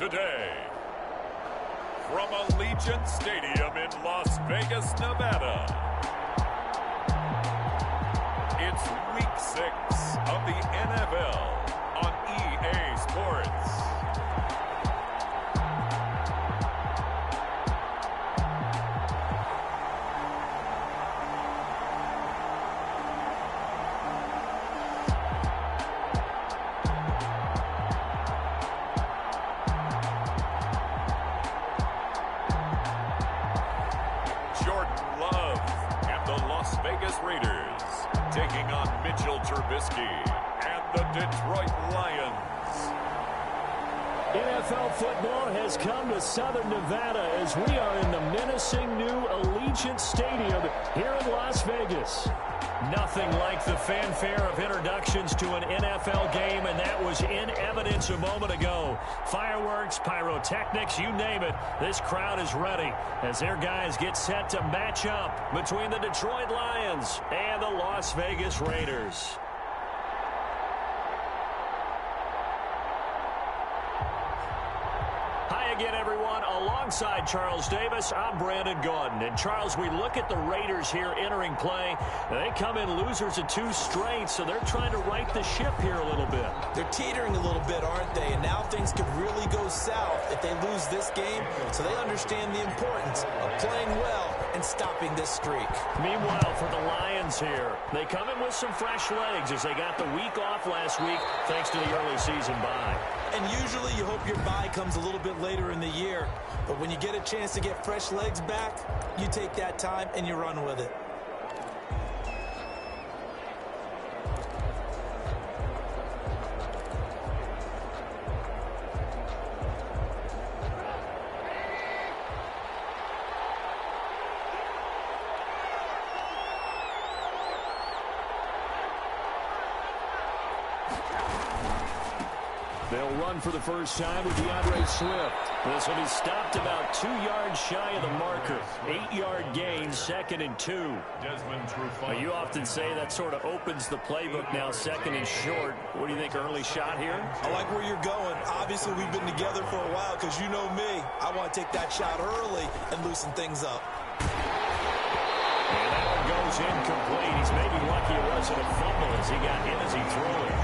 today. From Allegiant Stadium in Las Vegas, Nevada, it's Week 6 of the NFL on EA Sports. Raiders taking on Mitchell Trubisky and the Detroit Lions. NFL football has come to Southern Nevada as we are in the menacing new Allegiant Stadium here in Las Vegas. Nothing like the fanfare of introductions to an NFL game, and that was in evidence a moment ago. Fireworks, pyrotechnics, you name it. This crowd is ready as their guys get set to match up between the Detroit Lions and the Las Vegas Raiders. Again, everyone, alongside Charles Davis, I'm Brandon Gordon. And, Charles, we look at the Raiders here entering play. They come in losers of 2 straight, so they're trying to right the ship here a little bit. They're teetering a little bit, aren't they? And now things could really go south if they lose this game, so they understand the importance of playing well and stopping this streak. Meanwhile, for the Lions here, they come in with some fresh legs as they got the week off last week thanks to the early season bye. And usually you hope your bye comes a little bit later in the year. But when you get a chance to get fresh legs back, you take that time and you run with it. They'll run for the first time with DeAndre Swift. This will be stopped about 2 yards shy of the marker. 8-yard gain, 2nd and 2. Well, you often say that sort of opens the playbook now, 2nd and short. What do you think, early shot here? I like where you're going. Obviously, we've been together for a while because you know me. I want to take that shot early and loosen things up. And that one goes incomplete. He's maybe lucky it wasn't a fumble as he got hit as he threw it.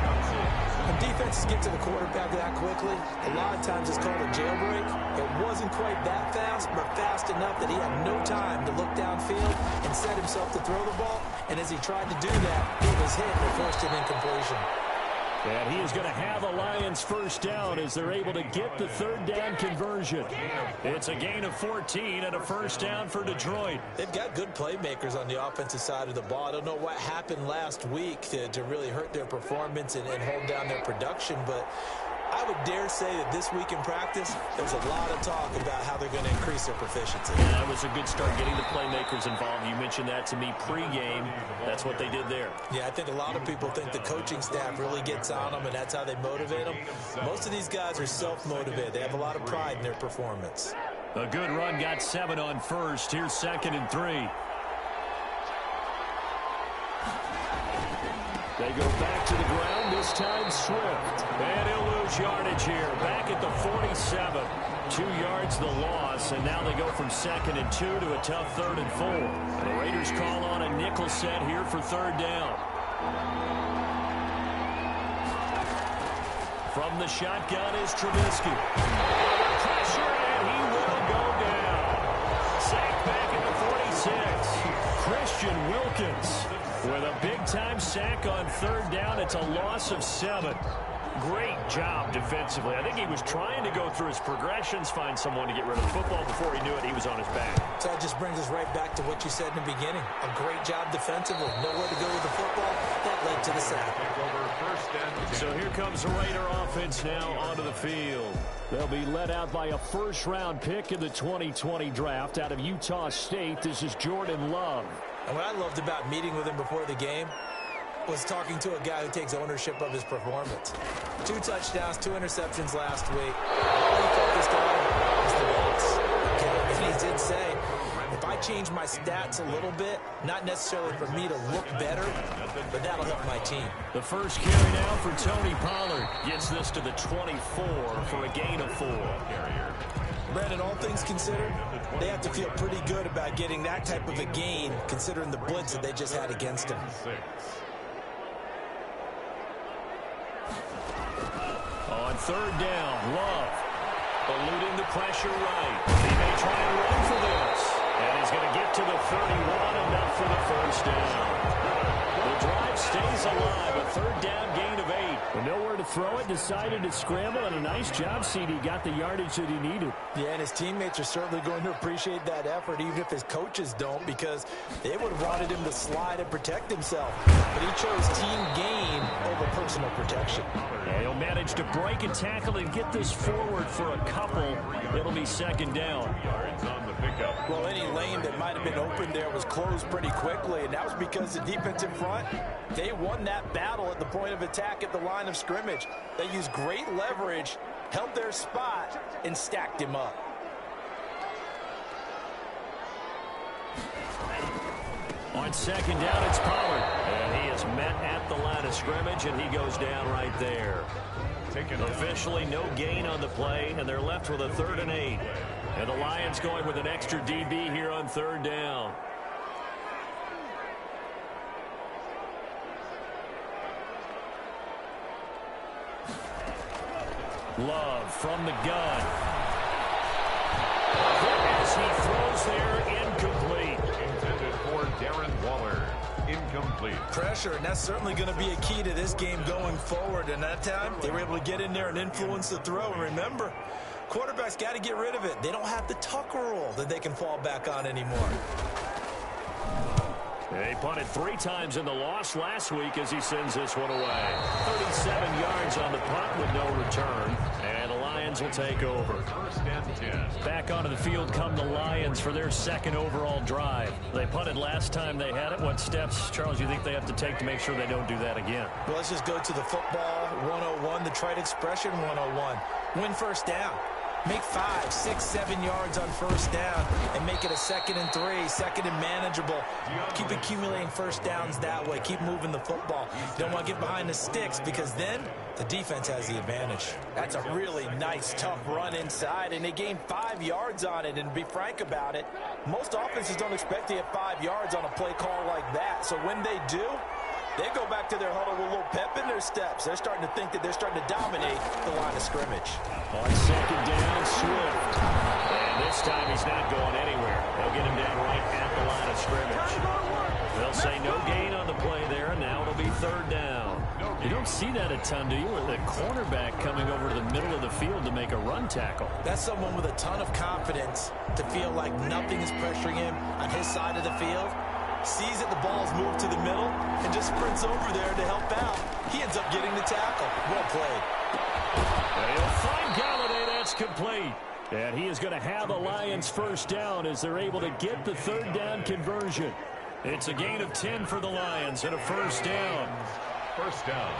When defenses get to the quarterback that quickly, a lot of times it's called a jailbreak. It wasn't quite that fast, but fast enough that he had no time to look downfield and set himself to throw the ball. And as he tried to do that, he was hit and forced an incompletion. And he is going to have a Lions first down as they're able to get the 3rd down conversion. It's a gain of 14 and a first down for Detroit. They've got good playmakers on the offensive side of the ball. I don't know what happened last week to really hurt their performance and hold down their production, but I would dare say that this week in practice, there's a lot of talk about how they're going to increase their proficiency. Yeah, that was a good start getting the playmakers involved. You mentioned that to me pregame. That's what they did there. Yeah, I think a lot of people think the coaching staff really gets on them, and that's how they motivate them. Most of these guys are self-motivated. They have a lot of pride in their performance. A good run got 7 on first. Here's 2nd and 3. They go back to the ground, this time Swift. And he'll lose yardage here, back at the 47. 2 yards the loss, and now they go from 2nd and 2 to a tough 3rd and 4. The Raiders call on a nickel set here for 3rd down. From the shotgun is Trubisky. Pressure, and he will go down. Sacked back at the 46. Christian Wilkins with a big-time sack on 3rd down. It's a loss of 7. Great job defensively. I think he was trying to go through his progressions, find someone to get rid of the football. Before he knew it, he was on his back. So that just brings us right back to what you said in the beginning. A great job defensively. Nowhere to go with the football. That led to the sack. So here comes the Raider offense now onto the field. They'll be led out by a first-round pick in the 2020 draft out of Utah State. This is Jordan Love. And what I loved about meeting with him before the game was talking to a guy who takes ownership of his performance. 2 touchdowns, 2 interceptions last week. All he focused on was the loss. Okay, and he did say, if I change my stats a little bit. Not necessarily for me to look better, but that'll help my team. The first carry now for Tony Pollard. Gets this to the 24 for a gain of 4. Brandon, all things considered, they have to feel pretty good about getting that type of a gain, considering the blitz that they just had against them. On third down, Love eluding the pressure right. He may try and run for this. And he's going to get to the 31, enough for the first down. The drive stays alive, a third down gain of 8. With nowhere to throw it, decided to scramble, and a nice job, CD. Got the yardage that he needed. Yeah, and his teammates are certainly going to appreciate that effort, even if his coaches don't, because they would have wanted him to slide and protect himself. But he chose team gain over personal protection. Yeah, he'll manage to break a tackle and get this forward for a couple. It'll be second down. Yards on the pickup. Well, any lane that might have been open there was closed pretty quickly, and that was because the defensive front, they won that battle at the point of attack at the line of scrimmage. They used great leverage, held their spot, and stacked him up. On second down, it's Pollard. And he is met at the line of scrimmage, and he goes down right there. Officially no gain on the play, and they're left with a 3rd and 8. And the Lions going with an extra DB here on third down. Love from the gun. As he throws there, incomplete. Intended for Darren Waller. Incomplete. Pressure, and that's certainly going to be a key to this game going forward. And that time, they were able to get in there and influence the throw. And remember, quarterbacks got to get rid of it. They don't have the tuck rule that they can fall back on anymore. They punted 3 times in the loss last week as he sends this one away. 37 yards on the punt with no return. And the Lions will take over. First and 10. Back onto the field come the Lions for their 2nd overall drive. They punted last time they had it. What steps, Charles, you think they have to take to make sure they don't do that again? Well, let's just go to the football 101, the trite expression 101. Win first down. Make 5, 6, 7 yards on first down and make it a 2nd and 3, 2nd and manageable. Keep accumulating first downs that way. Keep moving the football. You don't want to get behind the sticks because then the defense has the advantage. That's a really nice, tough run inside, and they gained 5 yards on it. And to be frank about it, most offenses don't expect to get 5 yards on a play call like that. So when they do, they go back to their huddle with a little pep in their steps. They're starting to think that they're starting to dominate the line of scrimmage. On second down, Swift. And this time he's not going anywhere. They'll get him down right at the line of scrimmage. They'll say no gain on the play there, and now it'll be third down. You don't see that a ton, do you? With the cornerback coming over to the middle of the field to make a run tackle. That's someone with a ton of confidence to feel like nothing is pressuring him on his side of the field. Sees that the ball's moved to the middle and just sprints over there to help out. He ends up getting the tackle. Well played. And he'll find Galladay. That's complete. And he is going to have the Lions first down as they're able to get the third down conversion. It's a gain of 10 for the Lions and a first down. First down.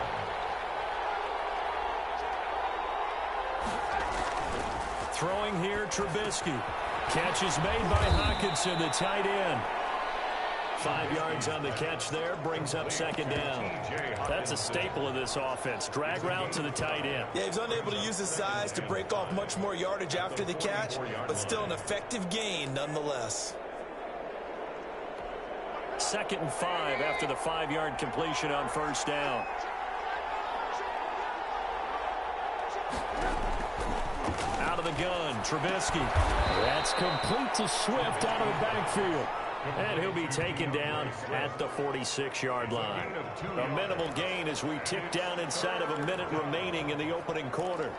Throwing here, Trubisky. Catch is made by Hawkinson, the tight end. 5 yards on the catch there, brings up second down. That's a staple of this offense. Drag route to the tight end. Yeah, he's unable to use his size to break off much more yardage after the catch, but still an effective gain nonetheless. 2nd and 5 after the 5-yard completion on first down. Out of the gun, Trubisky. That's complete to Swift out of the backfield. And he'll be taken down at the 46-yard line. A minimal gain as we tick down inside of a minute remaining in the opening quarter.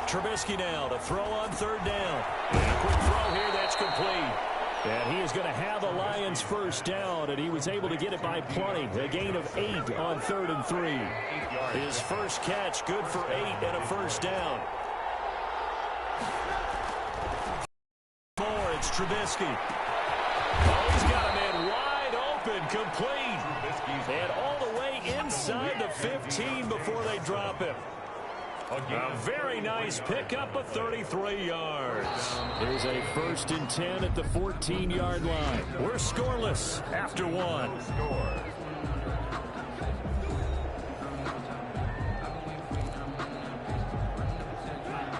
Trubisky now to throw on third down. And a quick throw here, that's complete. And he is going to have the Lions first down, and he was able to get it by plenty. A gain of 8 on 3rd and 3. His first catch, good for 8 and a first down. It's Trubisky. Oh, he's got a man wide open, complete. And all the way inside the 15 before they drop him. A very nice pickup of 33 yards. Here's a 1st and 10 at the 14-yard line. We're scoreless after one.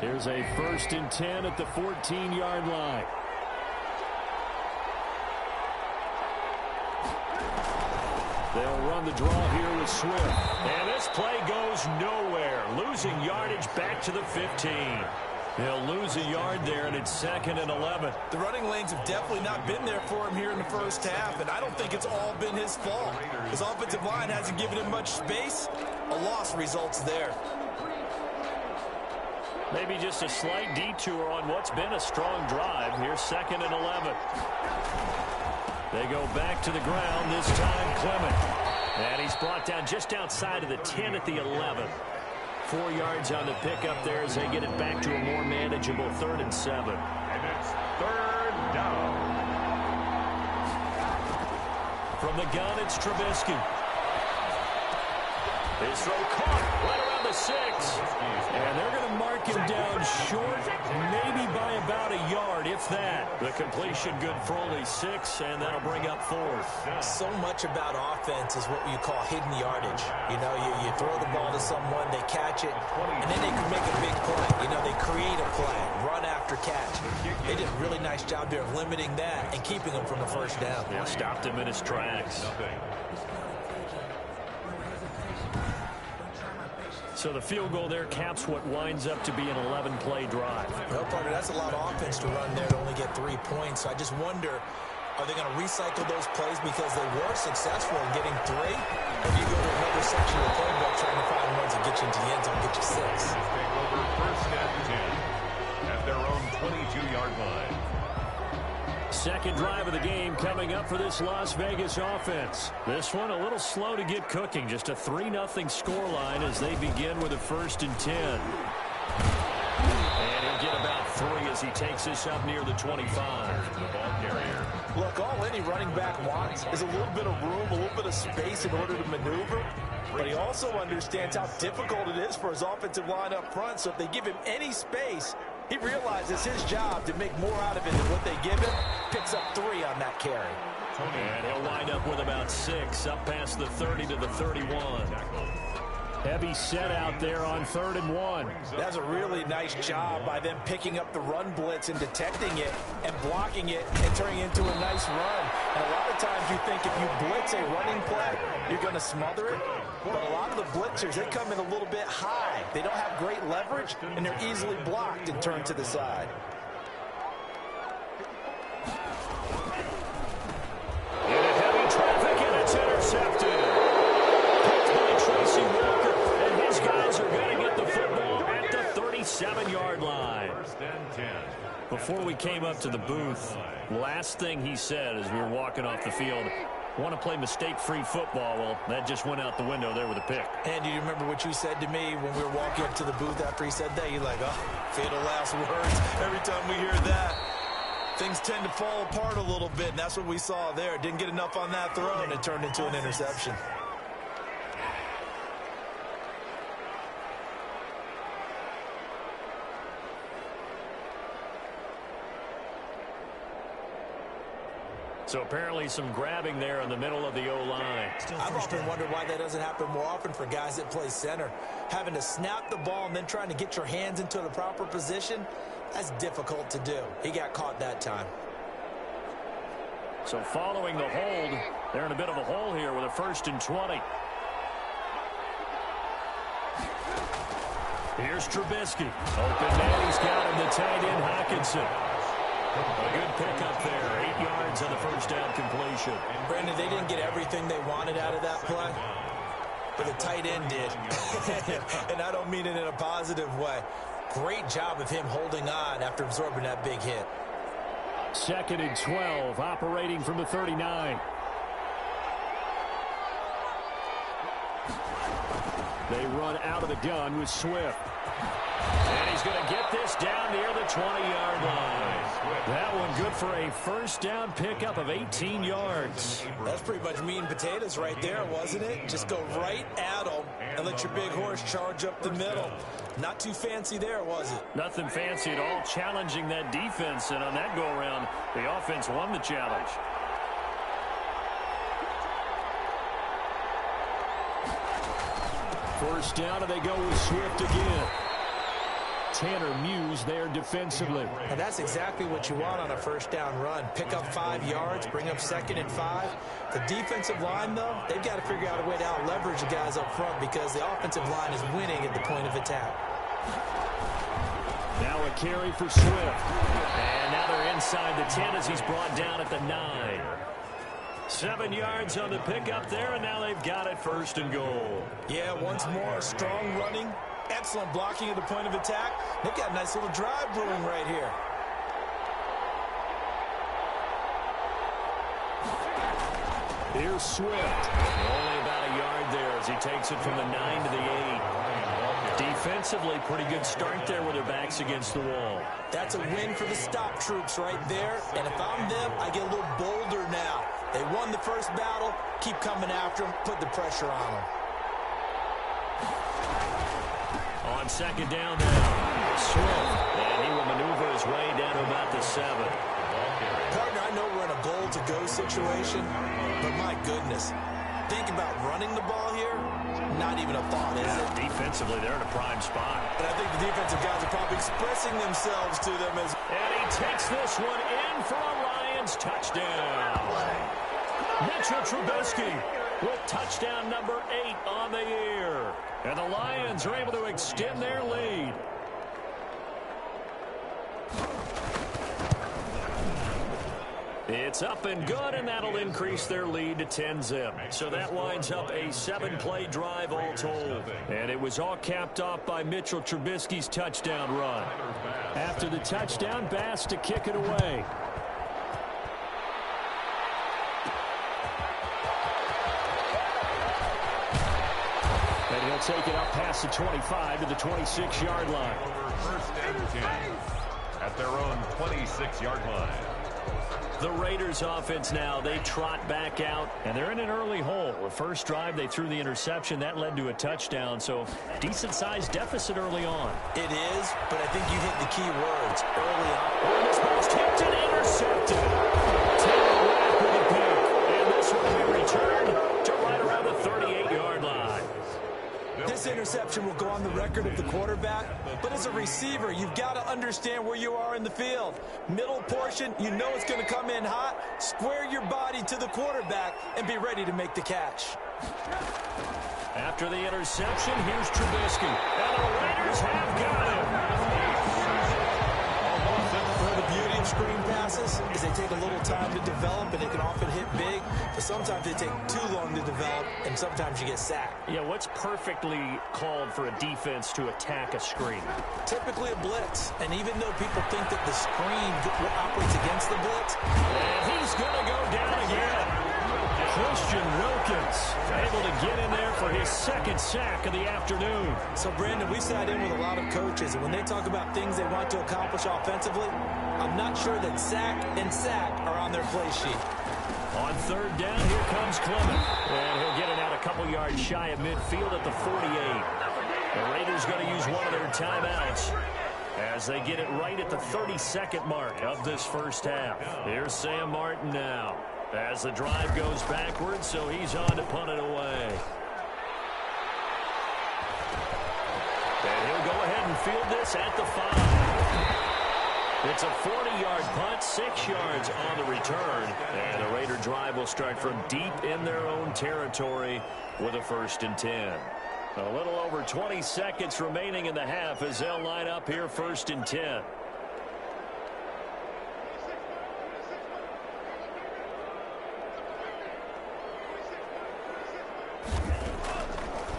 Here's a 1st and 10 at the 14-yard line. They'll run the draw here with Swift. And this play goes nowhere. Losing yardage back to the 15. They'll lose a yard there, and it's 2nd and 11. The running lanes have definitely not been there for him here in the first half, and I don't think it's all been his fault. His offensive line hasn't given him much space. A loss results there. Maybe just a slight detour on what's been a strong drive. Here's 2nd and 11. They go back to the ground, this time Clement. And he's brought down just outside of the 10 at the 11. 4 yards on the pickup there as they get it back to a more manageable 3rd and 7. And it's 3rd down. From the gun, it's Trubisky. His throw caught right around the 6. And they're going to mark him down short, maybe by about a yard, if that. The completion good for only 6, and that'll bring up 4th. So much about offense is what you call hidden yardage. You know, you throw the ball to someone, they catch it, and then they can make a big play. You know, they create a play, run after catch. They did a really nice job there of limiting that and keeping him from a 1st down. Yeah, stopped him in his tracks. So the field goal there caps what winds up to be an 11-play drive. Well, partner, that's a lot of offense to run there to only get 3 points. So I just wonder, are they going to recycle those plays because they were successful in getting 3? Or do you go to another section of the playbook trying to find ones that get you into the end zone and get you 6? Take over 1st and 10 at their own 22-yard line. 2nd drive of the game coming up for this Las Vegas offense. This one a little slow to get cooking. Just a 3-0 scoreline as they begin with a 1st and 10. And he'll get about 3 as he takes this up near the 25. The ball carrier. Look, all any running back wants is a little bit of room, a little bit of space in order to maneuver. But he also understands how difficult it is for his offensive line up front. So if they give him any space, he realizes his job to make more out of it than what they give him. Picks up 3 on that carry. And he'll wind up with about 6 up past the 30 to the 31. Heavy set out there on 3rd and 1. That's a really nice job by them picking up the run blitz and detecting it and blocking it and turning it into a nice run. And a lot of times you think if you blitz a running play, you're going to smother it. But a lot of the blitzers, they come in a little bit high. They don't have great leverage, and they're easily blocked and turned to the side. Into heavy traffic, and it's intercepted. Picked by Tracy Walker, and his guys are going to get the football at the 37-yard line. 1st and 10. Before we came up to the booth, last thing he said as we were walking off the field, want to play mistake-free football. Well, that just went out the window there with a pick. And do you remember what you said to me when we were walking up to the booth after he said that? You're like, oh, fatal last words. Every time we hear that, things tend to fall apart a little bit, and that's what we saw there. Didn't get enough on that throw, and it turned into an interception. So apparently some grabbing there in the middle of the O-line. I've often wondered why that doesn't happen more often for guys that play center. Having to snap the ball and then trying to get your hands into the proper position, that's difficult to do. He got caught that time. So following the hold, they're in a bit of a hole here with a 1st and 20. Here's Trubisky. Open man, he's got him, the tight end Hockenson. A good pickup there, 8 yards on the 1st down completion. Brandon, they didn't get everything they wanted out of that play, but the tight end did. And I don't mean it in a positive way. Great job of him holding on after absorbing that big hit. 2nd and 12, operating from the 39. They run out of the gun with Swift. And he's going to get this down near the 20-yard line. That one good for a first down pickup of 18 yards. That's pretty much meat and potatoes right there, wasn't it? Just go right at them and let your big horse charge up the middle. Not too fancy there, was it? Nothing fancy at all, challenging that defense. And on that go-around, the offense won the challenge. First down, and they go with Swift again. Tanner Muse there defensively. And that's exactly what you want on a first down run. Pick up 5 yards, bring up 2nd and 5. The defensive line, though, they've got to figure out a way to out-leverage the guys up front because the offensive line is winning at the point of attack. Now a carry for Swift. And now they're inside the 10 as he's brought down at the 9. 7 yards on the pickup there, and now they've got it 1st and goal. Yeah, once more, strong running. Excellent blocking at the point of attack. They've got a nice little drive brewing right here. Here's Swift. Only about a yard there as he takes it from the 9 to the 8. Defensively, pretty good start there with their backs against the wall. That's a win for the stop troops right there. And if I'm them, I get a little bolder now. They won the first battle. Keep coming after them. Put the pressure on them. On 2nd down now, Swift. And he will maneuver his way down to about the 7. Partner, I know we're in a goal-to-go situation, but my goodness. Think about running the ball here. Not even a thought, is it? Defensively, they're in a prime spot. And I think the defensive guys are probably expressing themselves to them as... And he takes this one in for a Lions touchdown. Mitchell Trubisky with touchdown number 8 on the year. And the Lions are able to extend their lead. It's up and good, and that'll increase their lead to 10-zip. So that winds up a 7-play drive all told. And it was all capped off by Mitchell Trubisky's touchdown run. After the touchdown, Bass to kick it away. And he'll take it up past the 25 to the 26-yard line. First and 10 at their own 26-yard line. The Raiders offense now, they trot back out, and they're in an early hole. The first drive, they threw the interception. That led to a touchdown, so decent-sized deficit early on. It is, but I think you hit the key words early on. And this one's tipped and intercepted. Taylor Rapp with a pick, and this one will be returned to right around the 38-yard line. This interception will go on the record of the quarterback, but as a receiver, you've got to understand where you are in the field. Middle portion, you know it's going to come in hot. Square your body to the quarterback and be ready to make the catch. After the interception, here's Trubisky. And the Raiders have got him. Well, the beauty of screen passes is they take a little time to develop, and they can often hit big, but sometimes they take too long to develop, and sometimes you get sacked. Yeah, what's perfectly called for a defense to attack a screen? Typically a blitz, and even though people think that the screen operates against the blitz, and he's going to go down again. Christian Wilkins able to get in there for his 2nd sack of the afternoon. So, Brandon, we sat in with a lot of coaches, and when they talk about things they want to accomplish offensively, I'm not sure that sack and sack are on their play sheet. On 3rd down, here comes Clement. And he'll get it out a couple yards shy of midfield at the 48. The Raiders going to use one of their timeouts as they get it right at the 32nd mark of this first half. Here's Sam Martin now as the drive goes backwards, so he's on to punt it away. And he'll go ahead and field this at the 5. It's a 40-yard punt, 6 yards on the return. And the Raider drive will start from deep in their own territory with a 1st and 10. A little over 20 seconds remaining in the half as they'll line up here 1st and 10.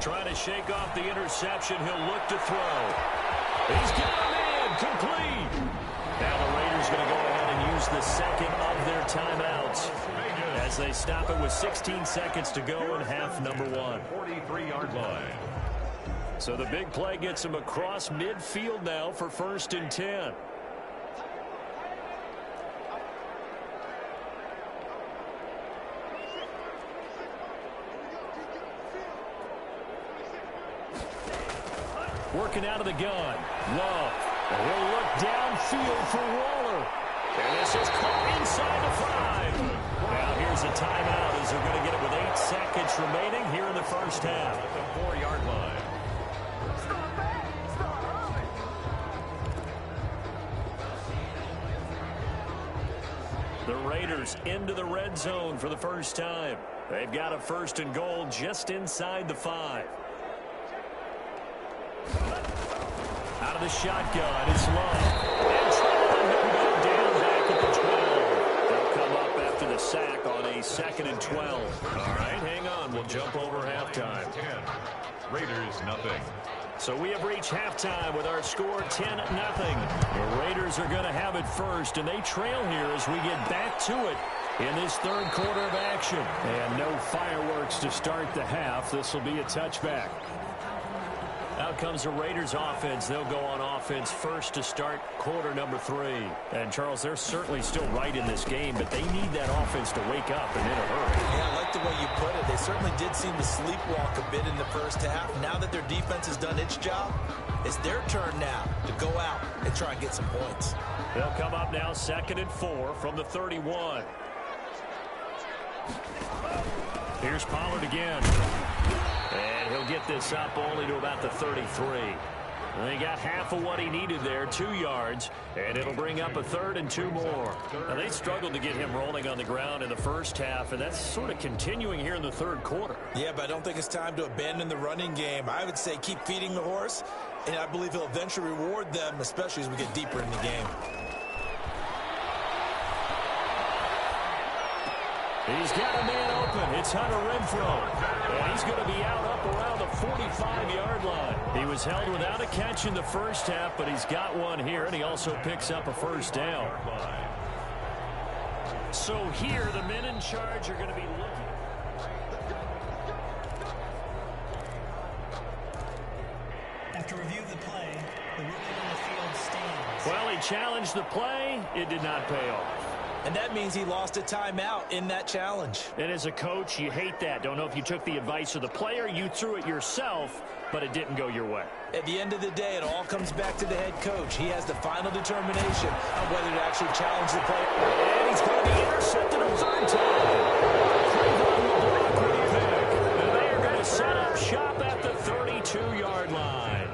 Trying to shake off the interception. He'll look to throw. He's got him in. Complete. Now the Raiders going to go ahead and use the 2nd of their timeouts as they stop it with 16 seconds to go in half number 1. 43-yard line. So the big play gets him across midfield now for 1st and 10. Working out of the gun. Love. And he'll look downfield for Waller. And this is caught inside the 5. Now here's a timeout as they're going to get it with 8 seconds remaining here in the first half. At the 4-yard line. The Raiders into the red zone for the first time. They've got a 1st and goal just inside the 5. Out of the shotgun, it's Love. And Trevor will go down back at the 12. They'll come up after the sack on a 2nd and 12. All right, hang on. We'll jump over halftime. 10. Raiders nothing. So we have reached halftime with our score 10-0. The Raiders are going to have it first, and they trail here as we get back to it in this 3rd quarter of action. And no fireworks to start the half. This will be a touchback. Out comes the Raiders offense. They'll go on offense first to start quarter number 3. And, Charles, they're certainly still right in this game, but they need that offense to wake up and in a hurry. Yeah, I like the way you put it. They certainly did seem to sleepwalk a bit in the first half. Now that their defense has done its job, it's their turn now to go out and try and get some points. They'll come up now 2nd and 4 from the 31. Here's Pollard again. And he'll get this up only to about the 33. And he got half of what he needed there, 2 yards, and it'll bring up a 3rd and 2 more. Now, they struggled to get him rolling on the ground in the first half, and that's sort of continuing here in the 3rd quarter. Yeah, but I don't think it's time to abandon the running game. I would say keep feeding the horse, and I believe he'll eventually reward them, especially as we get deeper in the game. He's got a man open. It's Hunter Renfrow. And he's going to be out up around the 45-yard line. He was held without a catch in the first half, but he's got one here, and he also picks up a 1st down. So here, the men in charge are going to be looking. After review of the play, the ruling on the field stands. Well, he challenged the play. It did not pay off. And that means he lost a timeout in that challenge. And as a coach, you hate that. Don't know if you took the advice of the player, you threw it yourself, but it didn't go your way. At the end of the day, it all comes back to the head coach. He has the final determination on whether to actually challenge the player. And he's going to be intercepted a 3rd time. Cleveland will block with a pick. And they are going to set up shop at the 32-yard line.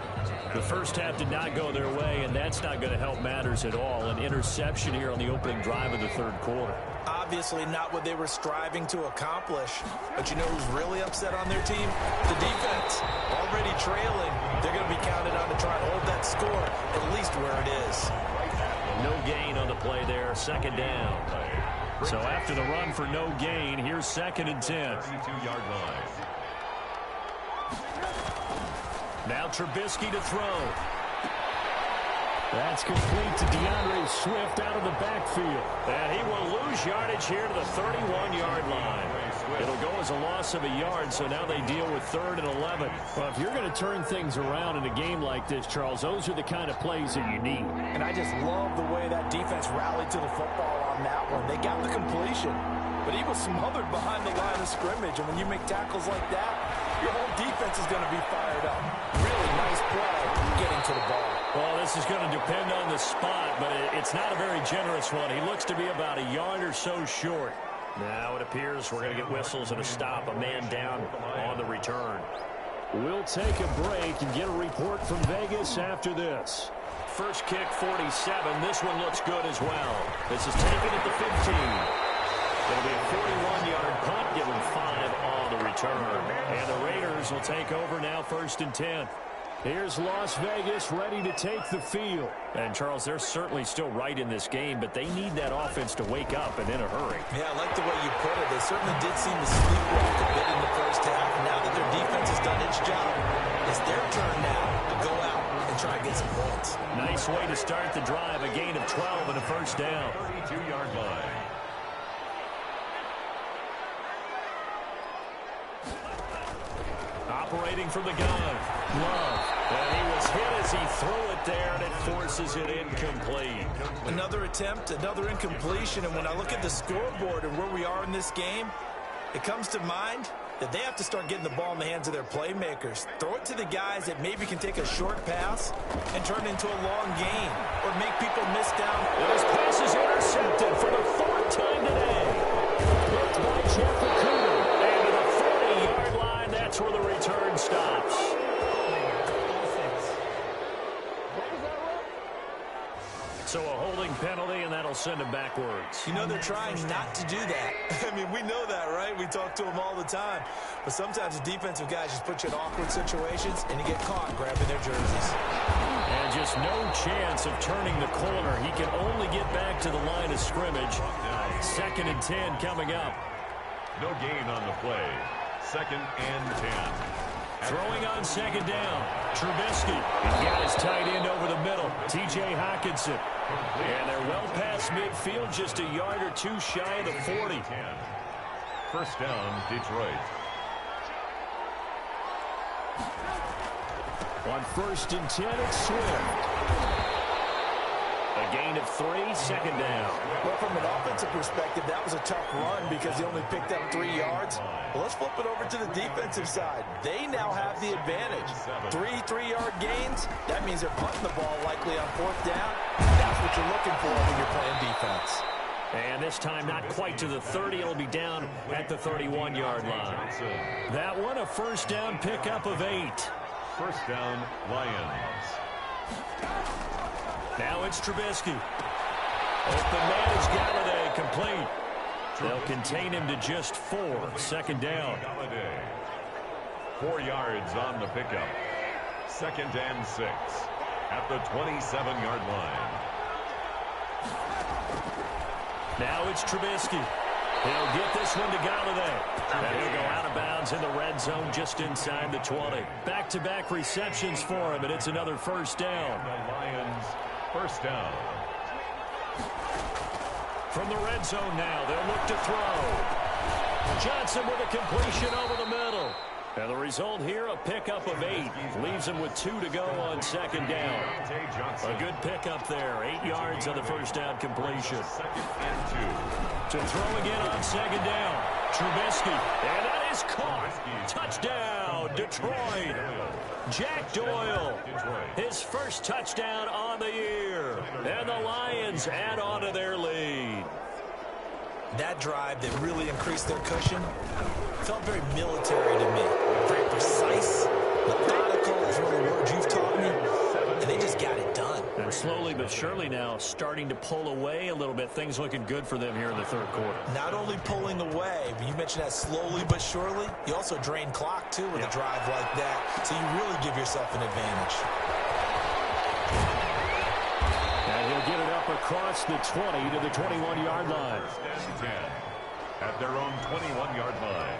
The first half did not go their way, and that's not going to help matters at all. An interception here on the opening drive of the 3rd quarter. Obviously not what they were striving to accomplish. But you know who's really upset on their team? The defense. Already trailing. They're going to be counted on to try and hold that score, at least where it is. No gain on the play there. 2nd down. So after the run for no gain, here's 2nd and 10. 32-yard line. Now Trubisky to throw. That's complete to DeAndre Swift out of the backfield. And he will lose yardage here to the 31-yard line. It'll go as a loss of a yard, so now they deal with 3rd and 11. Well, if you're going to turn things around in a game like this, Charles, those are the kind of plays that you need. And I just love the way that defense rallied to the football on that one. They got the completion, but he was smothered behind the line of scrimmage. And when you make tackles like that, your whole defense is going to be fired up. Really nice play getting to the ball. Well, this is going to depend on the spot, but it's not a very generous one. He looks to be about a yard or so short. Now it appears we're going to get whistles and a stop. A man down on the return. We'll take a break and get a report from Vegas after this. First kick, 47. This one looks good as well. This is taken at the 15. It'll be a 41-yard punt, give him 5 on the return. And the Raiders will take over now, 1st and 10. Here's Las Vegas ready to take the field. And, Charles, they're certainly still right in this game, but they need that offense to wake up and in a hurry. Yeah, I like the way you put it. They certainly did seem to sleepwalk a bit in the first half. Now that their defense has done its job, it's their turn now to go out and try and get some points. Nice way to start the drive. A gain of 12 and a 1st down. 32-yard line. Operating from the gun. Love. And he was hit as he threw it there, and it forces it incomplete. Another attempt, another incompletion. And when I look at the scoreboard and where we are in this game, it comes to mind that they have to start getting the ball in the hands of their playmakers. Throw it to the guys that maybe can take a short pass and turn it into a long gain or make people miss down. This pass is intercepted for the fourth time today. Blocked by Jeffrey Cooter. And to the 40-yard line, that's where the return stops. So a holding penalty, and that'll send him backwards. You know, they're trying not to do that. I mean, we know that, right? We talk to them all the time. But sometimes the defensive guys just put you in awkward situations, and you get caught grabbing their jerseys. And just no chance of turning the corner. He can only get back to the line of scrimmage. 2nd and 10 coming up. No gain on the play. 2nd and 10. Throwing on 2nd down. Trubisky. He's got his tight end over the middle. T.J. Hockenson. And they're well past midfield, just a yard or two shy of the 40. 1st down, Detroit. On 1st and 10, it's Swift. A gain of 3, 2nd down. Well, from an offensive perspective, that was a tough run because they only picked up 3 yards. Well, let's flip it over to the defensive side. They now have the advantage. 3 3-yard gains. That means they're punting the ball likely on 4th down. That's what you're looking for when you're playing defense. And this time not quite to the 30. It'll be down at the 31-yard line. That one a 1st down pickup of 8. 1st down, Lions. Now it's Trubisky. Open man is Galladay, complete. They'll contain him to just 4. 2nd down. 4 yards on the pickup. 2nd and 6 at the 27-yard line. Now it's Trubisky. He'll get this one to Galladay. And he'll go out of bounds in the red zone just inside the 20. Back-to-back receptions for him, and it's another 1st down. The Lions, 1st down. From the red zone now, they'll look to throw. Johnson with a completion over the middle. And the result here, a pickup of 8. Leaves him with 2 to go on 2nd down. A good pickup there. 8 yards on the 1st down completion. 2nd and 2. To throw again on 2nd down. Trubisky. And that is caught. Touchdown, Detroit. Jack Doyle. His first touchdown on the year. And the Lions add on to their lead. That drive that really increased their cushion felt very military to me. Very precise, methodical is one of the words you've taught me. And they just got it done. And slowly but surely now starting to pull away a little bit. Things looking good for them here in the 3rd quarter. Not only pulling away, but you mentioned that slowly but surely. You also drain clock, too, with a drive like that. So you really give yourself an advantage. And he'll get it up across the 20 to the 21-yard line. 1st and 10 at their own 21-yard line.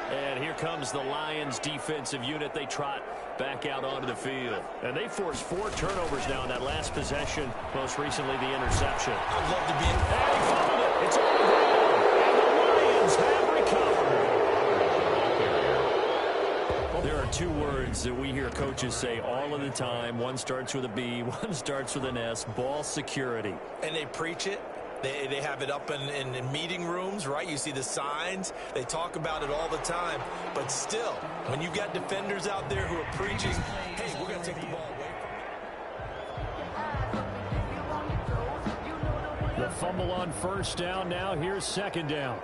And here comes the Lions defensive unit. They trot back out onto the field. And they forced 4 turnovers now in that last possession. Most recently, the interception. I'd love to be in. And he fumbled it. It's on the ground. And the Lions have recovered. There are 2 words that we hear coaches say all of the time. One starts with a B, one starts with an S. Ball security. And they preach it. They have it up in meeting rooms, right? You see the signs. They talk about it all the time. But still, when you've got defenders out there who are preaching, hey, we're going to take the ball away from you. The fumble on 1st down. Now here's 2nd down.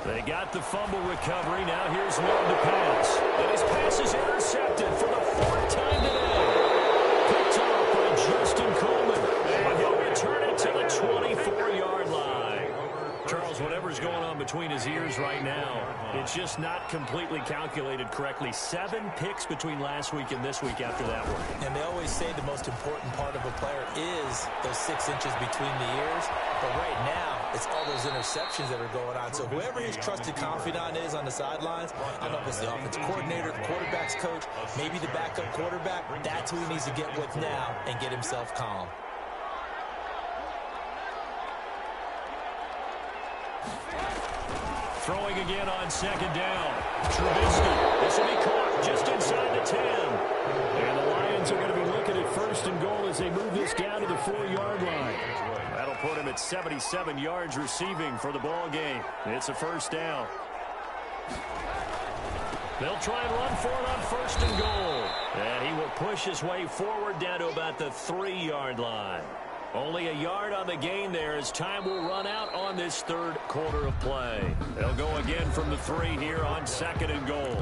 They got the fumble recovery. Now here's one to pass. And his pass is intercepted for the 4th time today. Picked off by Justin Coleman. And he'll return it to the 24-yard line. Charles, whatever's going on between his ears right now, it's just not completely calculated correctly. 7 picks between last week and this week after that one. And they always say the most important part of a player is those 6 inches between the ears. But right now, it's all those interceptions that are going on. So whoever his trusted confidant is on the sidelines, I don't know if it's the offensive coordinator, the quarterback's coach, maybe the backup quarterback, that's who he needs to get with now and get himself calm. Throwing again on second down. Trubisky. This will be caught just inside the 10. And the Lions are going to be looking at first and goal as they move this down to the 4-yard line. That'll put him at 77 yards receiving for the ball game. It's a first down. They'll try and run for it on first and goal. And he will push his way forward down to about the 3-yard line. Only a yard on the gain there as time will run out on this third quarter of play. They'll go again from the 3 here on second and goal.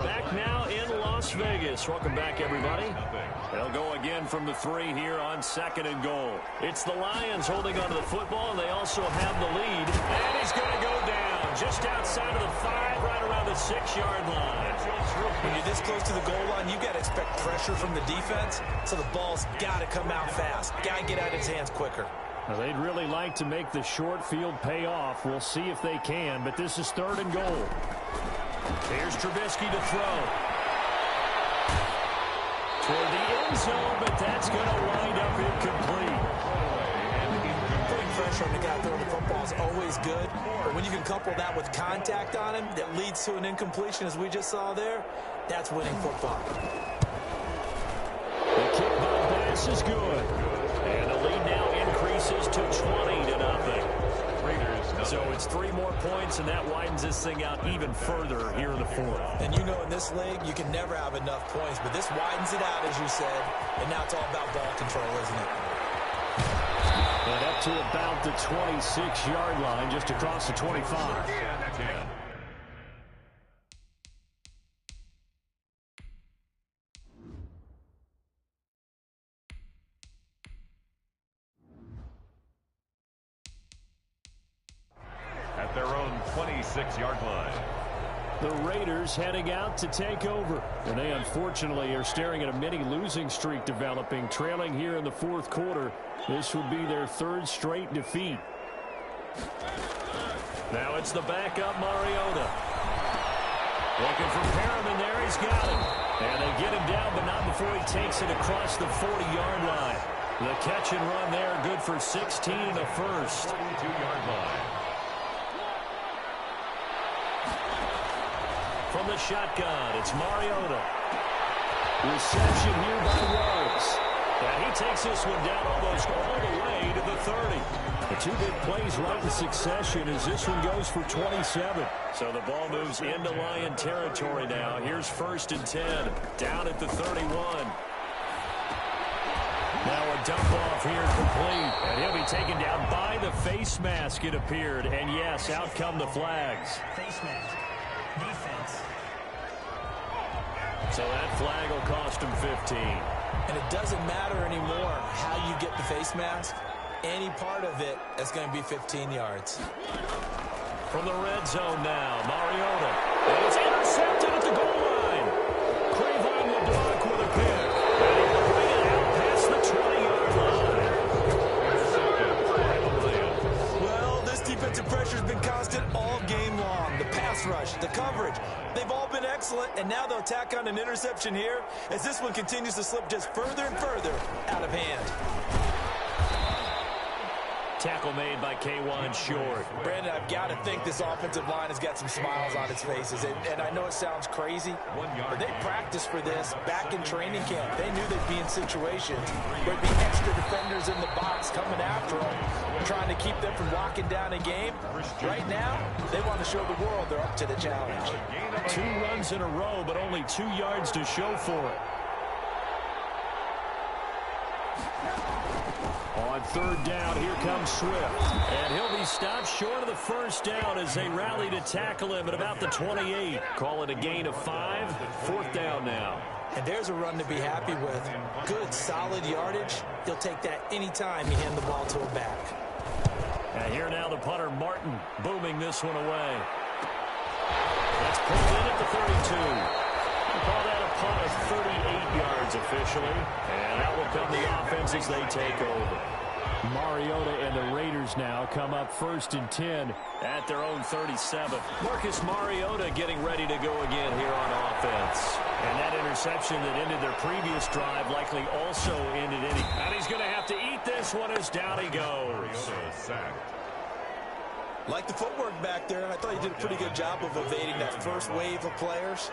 Back now in Las Vegas. Welcome back, everybody. They'll go again from the 3 here on second and goal. It's the Lions holding onto the football, and they also have the lead. And he's going to go down just outside of the 5, right around the 6-yard line. When you're this close to the goal line, you've got to expect pressure from the defense, so the ball's got to come out fast. Got to get out of his hands quicker. Well, they'd really like to make the short field pay off. We'll see if they can, but this is third and goal. Here's Trubisky to throw. Toward the end zone, but that's going to wind up incomplete. Putting pressure on the guy throwing the football is always good, but when you can couple that with contact on him that leads to an incompletion, as we just saw there, that's winning football. The kick by pass is good. And the lead now increases to 20-0. So it's 3 more points, and that widens this thing out even further here in the 4th. And you know in this league, you can never have enough points, but this widens it out, as you said, and now it's all about ball control, isn't it? And up to about the 26-yard line, just across the 25. At their own 26-yard line. The Raiders heading out to take over. And they unfortunately are staring at a mini losing streak developing, trailing here in the 4th quarter. This would be their 3rd straight defeat. Now it's the backup Mariota. Looking for Perriman there. He's got him. And they get him down, but not before he takes it across the 40-yard line. The catch and run there, good for 16 and a first. 42-yard line. From the shotgun, it's Mariota. Reception here by Rhodes. And he takes this one down almost all the way to the 30. The 2 big plays right in succession as this one goes for 27. So the ball moves into Lion territory now. Here's 1st and 10, down at the 31. Now a dump off here complete. And he'll be taken down by the face mask, it appeared. And yes, out come the flags. Face mask. Defense. So that flag will cost him 15. And it doesn't matter anymore how you get the face mask. Any part of it is going to be 15 yards. From the red zone now, Mariota. And it's intercepted at the goal line. Crayvon LeBlanc with a pick. And he'll bring it out past the 20-yard line. Well, this defensive pressure has been constant all game long. The pass rush, the coverage, they've all been excellent, and now they'll tack on an interception here as this one continues to slip just further and further out of hand. Tackle made by K1 short. Brandon, I've got to think this offensive line has got some smiles on its faces. And I know it sounds crazy, but they practiced for this back in training camp. They knew they'd be in situations where there'd be extra defenders in the box coming after them, trying to keep them from locking down a game. Right now, they want to show the world they're up to the challenge. 2 runs in a row, but only 2 yards to show for it. On 3rd down, here comes Swift. And he'll be stopped short of the 1st down as they rally to tackle him at about the 28. Call it a gain of 5. 4th down now. And there's a run to be happy with. Good, solid yardage. He'll take that anytime you hand the ball to a back. And here now the punter, Martin, booming this one away. That's pulled in at the 32. We'll call that a punt of 38 yards officially. And that will come the offense as they take over. Mariota and the Raiders now come up 1st and 10 at their own 37. Marcus Mariota getting ready to go again here on offense. And that interception that ended their previous drive likely also ended any. And he's going to have to eat this one as down he goes. Mariota sacked. Like the footwork back there, and I thought he did a pretty good job of evading that first wave of players.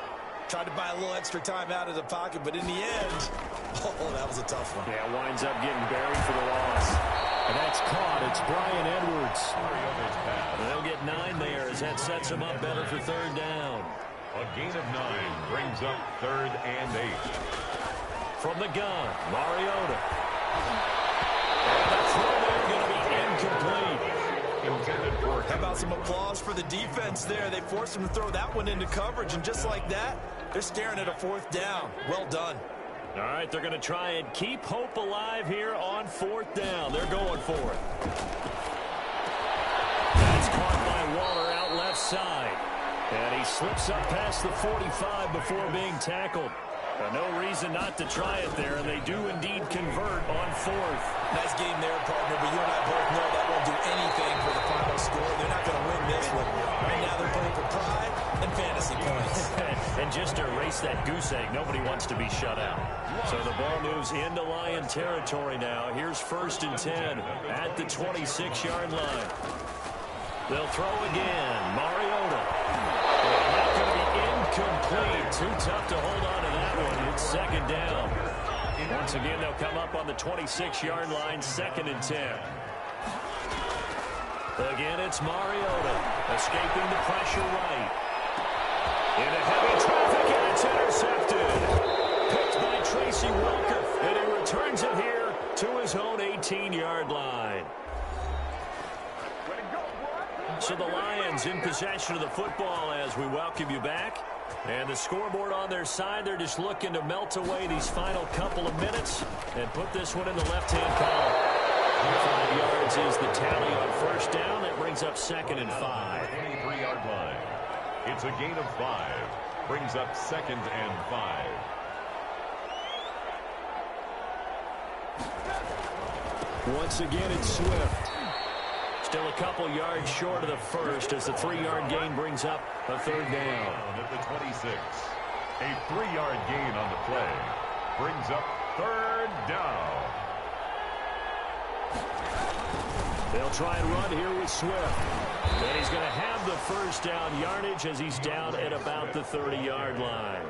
Tried to buy a little extra time out of the pocket, but in the end, oh, that was a tough one. Yeah, winds up getting buried for the loss. And that's caught. It's Brian Edwards. They'll get 9 there as that sets him up better for third down. A gain of 9 brings up 3rd and 8. From the gun, Mariota. And the throw there going to be incomplete. How about some applause for the defense there? They forced him to throw that one into coverage, and just like that, they're staring at a 4th down. Well done. All right, they're going to try and keep hope alive here on 4th down. They're going for it. That's caught by Waller out left side. And he slips up past the 45 before being tackled. No reason not to try it there, and they do indeed convert on 4th. Nice game there, partner, but you and I both know that won't do anything for the final score. They're not going to win this one. Right now they're playing for pride and fantasy points. And just to erase that goose egg, nobody wants to be shut out. So the ball moves into Lion territory now. Here's 1st and 10 at the 26-yard line. They'll throw again. Mariota. And that's going to be incomplete. Too tough to hold on to that one. It's 2nd down. Once again, they'll come up on the 26-yard line, 2nd and 10. Again, it's Mariota escaping the pressure right. Into heavy traffic, and it's intercepted. Picked by Tracy Walker, and he returns it here to his own 18-yard line. So the Lions in possession of the football as we welcome you back. And the scoreboard on their side, they're just looking to melt away these final couple of minutes and put this one in the left-hand column. 5 yards is the tally on 1st down. That brings up 2nd and 5. 23-yard line. It's a gain of 5. Brings up 2nd and 5. Once again, it's Swift. Still a couple yards short of the first as the 3-yard gain brings up a 3rd down. At the 26. A 3-yard gain on the play. Brings up 3rd down. They'll try and run here with Swift. And he's going to have the 1st down yardage as he's down at about the 30-yard line.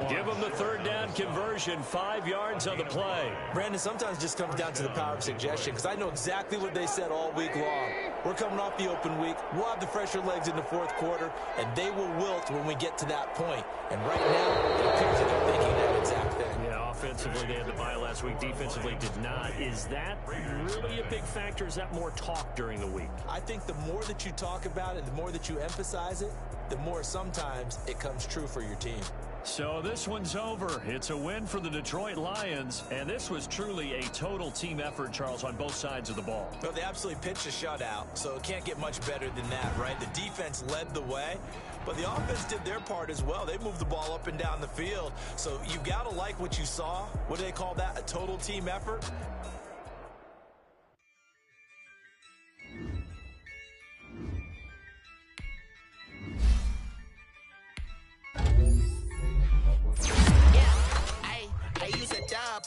Give him the 3rd down conversion, 5 yards on the play. Brandon, sometimes it just comes down to the power of suggestion, because I know exactly what they said all week long. We're coming off the open week. We'll have the fresher legs in the 4th quarter, and they will wilt when we get to that point. And right now, it appears that they're thinking that exact thing. Yeah, offensively, they had the bye last week. Defensively, did not. Is that really a big factor? Is that more talk during the week? I think the more that you talk about it, the more that you emphasize it, the more sometimes it comes true for your team. So this one's over. It's a win for the Detroit Lions, and this was truly a total team effort, Charles, on both sides of the ball. Well, they absolutely pitched a shutout, so it can't get much better than that, right? The defense led the way, but the offense did their part as well. They moved the ball up and down the field, so you got to like what you saw. What do they call that, a total team effort?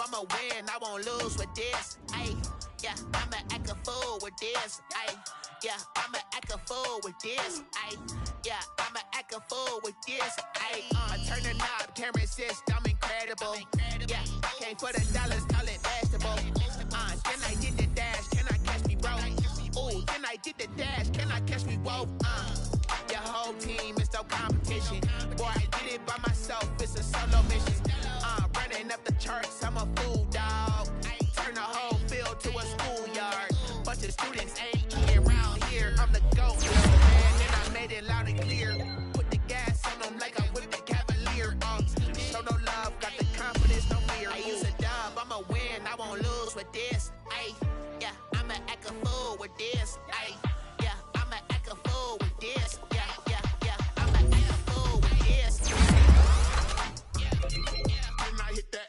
I'ma win, I won't lose with this. Ay, yeah, I'ma act a fool with this. Ay, yeah, I'ma act a fool with this. Ay, yeah, I'ma act a fool with this. Ay, I turn the knob, camera assist, I'm incredible. Yeah, came for the dollars, call it vegetable. Then I did the dash, can I catch me, bro? Ooh, then I did the dash, can I catch me, whoa? Your whole team is no competition. Boy, I did it by myself, it's a solo mission. Running up the charts, I'm a fool, dog. Turn the whole field to a schoolyard. Bunch of students ain't around here. I'm the GOAT, man, and I made it loud and clear. Put the gas on them like I'm with the Cavalier. Show no love, got the confidence, no fear. I use a dub, I'ma win, I won't lose with this. Ay, yeah, I'ma act a fool with this. Ay, yeah, I'ma act a fool with this. Yeah, yeah, yeah, I'ma act a fool with this. Hit that.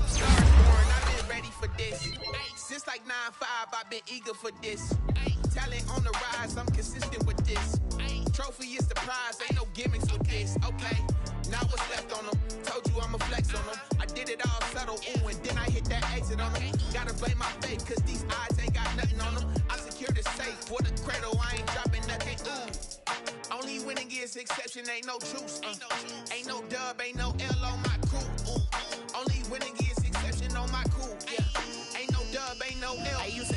Stars born, I've been been eager for this. Talent on the rise, I'm consistent with this. Trophy is the prize, ain't no gimmicks with this. Okay, now what's left on them? Told you I'ma flex on them. I did it all subtle, ooh, and then I hit that exit on them. Gotta blame my faith, cause these eyes ain't got nothing on them. I secured the safe with a cradle, I ain't dropping nothing, ooh. Only winning is exception, ain't no truce. Ain't no dub, ain't no L on my crew. Only winning is exception on my crew. Yeah. Ain't no dub, ain't no L. I used